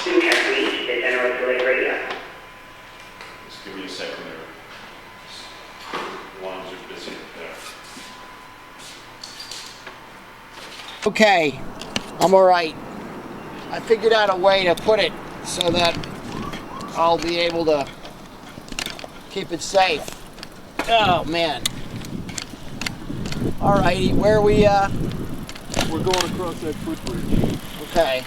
You have reached the general delivery yard. Just give me a second there. Lines are busy there. Okay, I'm all right. I figured out a way to put it so that I'll be able to keep it safe. Oh man. All righty, where are we? We're going across that footbridge. Okay.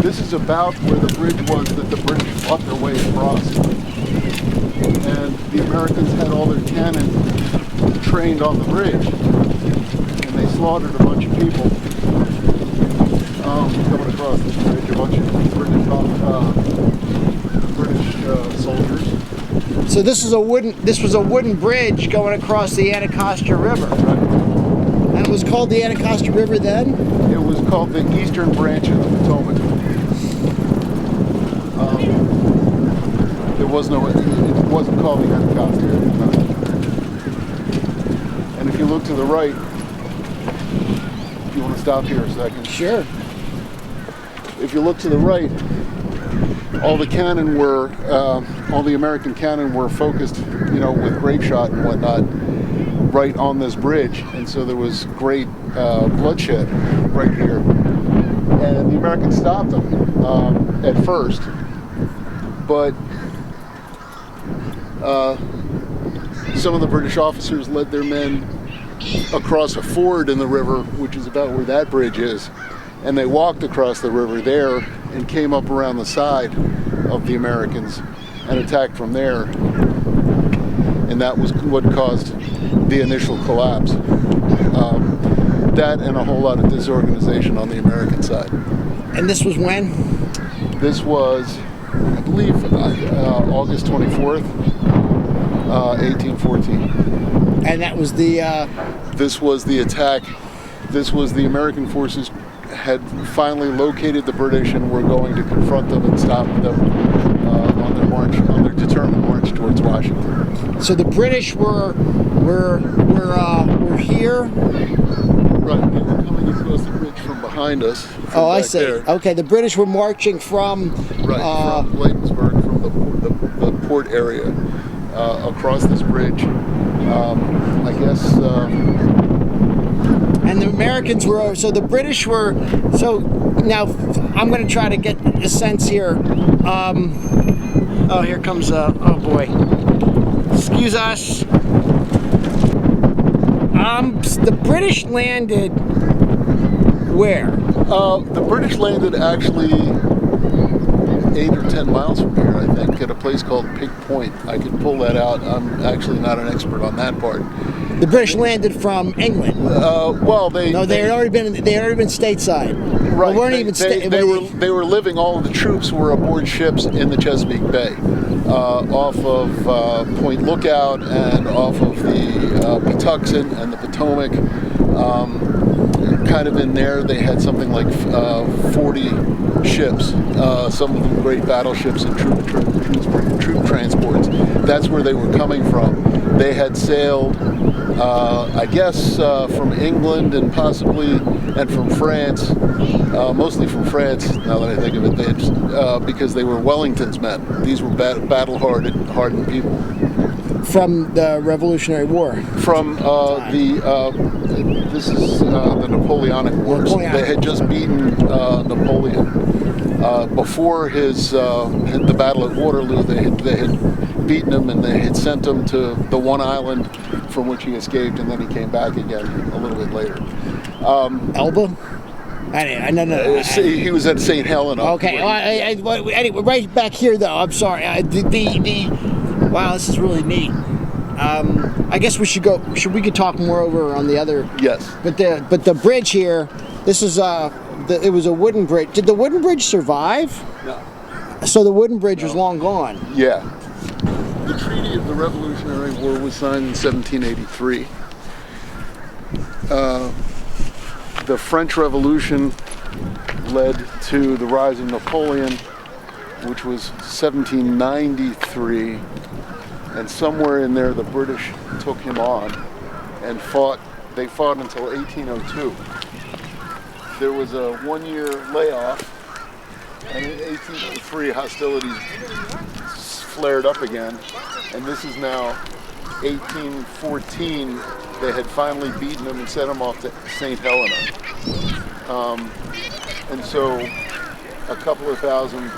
This is about where the bridge was that the British fought their way across. And the Americans had all their cannon trained on the bridge. And they slaughtered a bunch of people coming across this bridge, a bunch of British soldiers. So this was a wooden bridge going across the Anacostia River. Right. And it was called the Anacostia River then? It was called the Eastern Branch of the Potomac. It wasn't called the Anacostia at the time. And if you look to the right, if you want to stop here a second. Sure. If you look to the right, all the American cannon were focused, with grape shot and whatnot, right on this bridge. And so there was great bloodshed right here. And the Americans stopped them at first, but some of the British officers led their men across a ford in the river, which is about where that bridge is, and they walked across the river there and came up around the side of the Americans and attacked from there, and that was what caused the initial collapse. That and a whole lot of disorganization on the American side. And this was when? This was, I believe, August 24th, 1814. And that was the... This was the attack. This was the American forces had finally located the British and were going to confront them and stop them on their determined march towards Washington. So the British were here. Right, they were coming across the bridge from behind us. Oh, I see. There. Okay, the British were marching from... From Bladensburg, from the port area, across this bridge. I guess... And the Americans were... So the British were... So now I'm going to try to get a sense here. Oh, here comes... oh, boy. Excuse us. The British landed where? The British landed actually 8 or 10 miles from here, I think, at a place called Pig Point. I could pull that out. I'm actually not an expert on that part. The British landed from England. Well, they had already been stateside. Right. Well, weren't even they were living. All of the troops were aboard ships in the Chesapeake Bay, off of Point Lookout and off of the Patuxent and the Potomac. Kind of in there, they had something like 40 ships, some of them great battleships and troop transports. That's where they were coming from. They had sailed, I guess, from England and possibly, and from France, mostly from France, now that I think of it, they had, because they were Wellington's men. These were battle-hardened people. From the Revolutionary War? From this is the Napoleonic Wars. They had just beaten Napoleon. Before the Battle of Waterloo, they had beaten him and they had sent him to the one island from which he escaped, and then he came back again a little bit later. Elba? No. He was at St. Helena. Okay. Anyway, right back here, though. I'm sorry. Wow, this is really neat. I guess we should go. We could talk more over on the other. Yes. But the bridge here. This is it was a wooden bridge. Did the wooden bridge survive? No. So the wooden bridge was long gone. Yeah. The Treaty of the Revolutionary War was signed in 1783. The French Revolution led to the rise of Napoleon, which was 1793, and somewhere in there the British took him on and fought. They fought until 1802. There was a one-year layoff, and in 1803 hostilities flared up again, and this is now 1814. They had finally beaten him and sent him off to St. Helena. And so a couple of thousand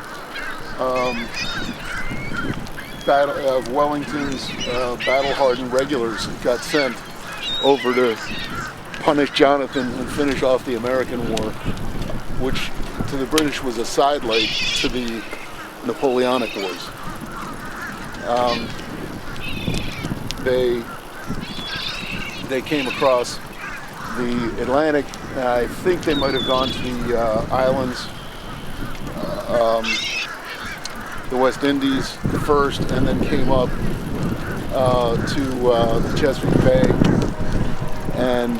of Wellington's battle-hardened regulars got sent over to punish Jonathan and finish off the American War, which to the British was a sidelight to the Napoleonic Wars. They came across the Atlantic. I think they might have gone to the islands, the West Indies first, and then came up to the Chesapeake Bay. And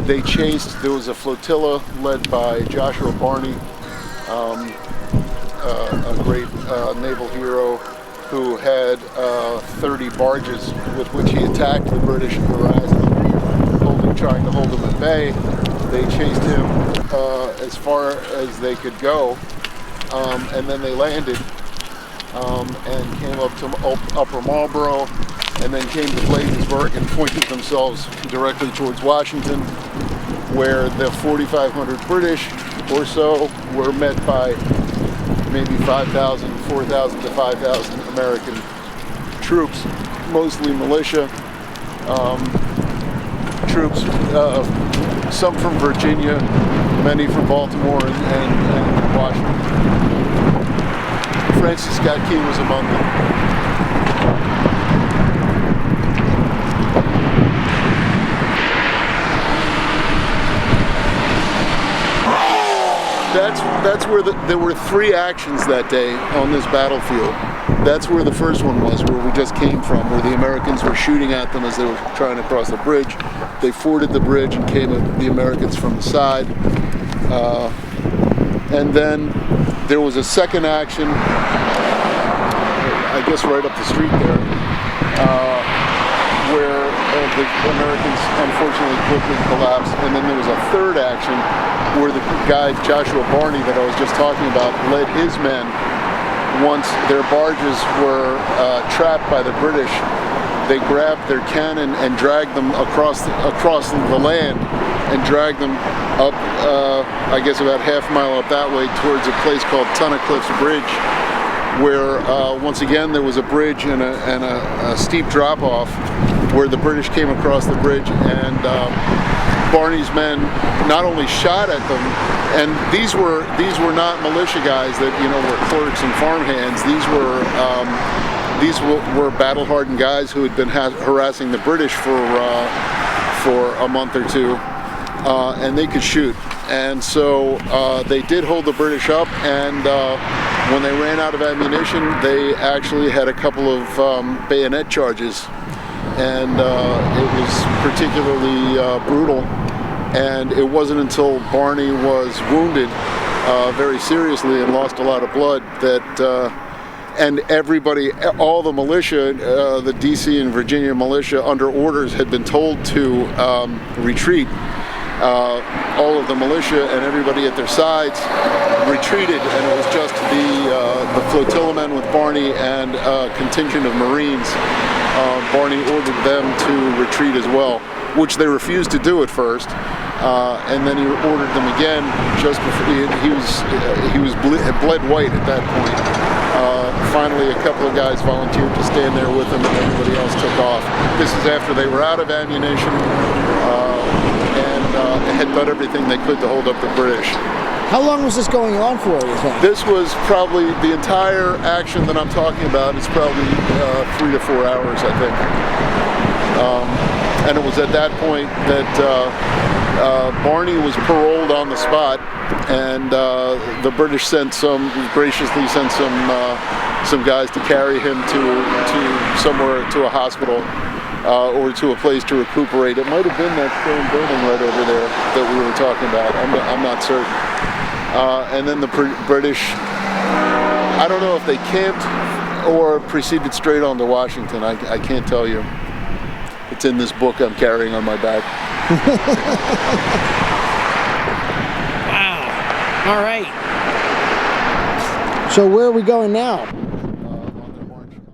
they chased. There was a flotilla led by Joshua Barney, a great naval hero, who had 30 barges with which he attacked the British and harassed them, trying to hold them at bay. They chased him as far as they could go, and then they landed and came up to Upper Marlborough, and then came to Bladensburg and pointed themselves directly towards Washington, where the 4,500 British or so were met by maybe 4,000 to 5,000 American troops, mostly militia troops, some from Virginia, many from Baltimore and Washington. Francis Scott Key was among them. That's where there were three actions that day on this battlefield. That's where the first one was, where we just came from, where the Americans were shooting at them as they were trying to cross the bridge. They forded the bridge and came at the Americans from the side. And then there was a second action, I guess right up the street there, where the Americans unfortunately quickly collapsed. And then there was a third action where the guy Joshua Barney that I was just talking about led his men. Once their barges were trapped by the British, they grabbed their cannon and dragged them across the land and dragged them up, I guess about half a mile up that way towards a place called Tunnicliff's Bridge, where once again there was a bridge and a steep drop-off where the British came across the bridge, and Barney's men not only shot at them, and these were not militia guys that were clerks and farmhands. These were battle-hardened guys who had been harassing the British for a month or two, and they could shoot. And so they did hold the British up, and when they ran out of ammunition, they actually had a couple of bayonet charges, and it was particularly brutal. And it wasn't until Barney was wounded very seriously and lost a lot of blood that, and everybody, all the militia, the DC and Virginia militia under orders had been told to retreat. All of the militia and everybody at their sides retreated, and it was just the flotilla men with Barney and a contingent of Marines. Barney ordered them to retreat as well, which they refused to do at first. And then he ordered them again just before he had bled white at that point. Finally, a couple of guys volunteered to stand there with him, and everybody else took off. This is after they were out of ammunition and had done everything they could to hold up the British. How long was this going on for, you think? This was probably the entire action that I'm talking about. It's probably 3 to 4 hours, I think. And it was at that point that Barney was paroled on the spot, and the British graciously sent some guys to carry him to somewhere, to a hospital or to a place to recuperate. It might have been that same building right over there that we were talking about. I'm not certain. And then the British I don't know if they camped or proceeded straight on to Washington. I can't tell you. It's in this book I'm carrying on my back. Wow. All right. So where are we going now?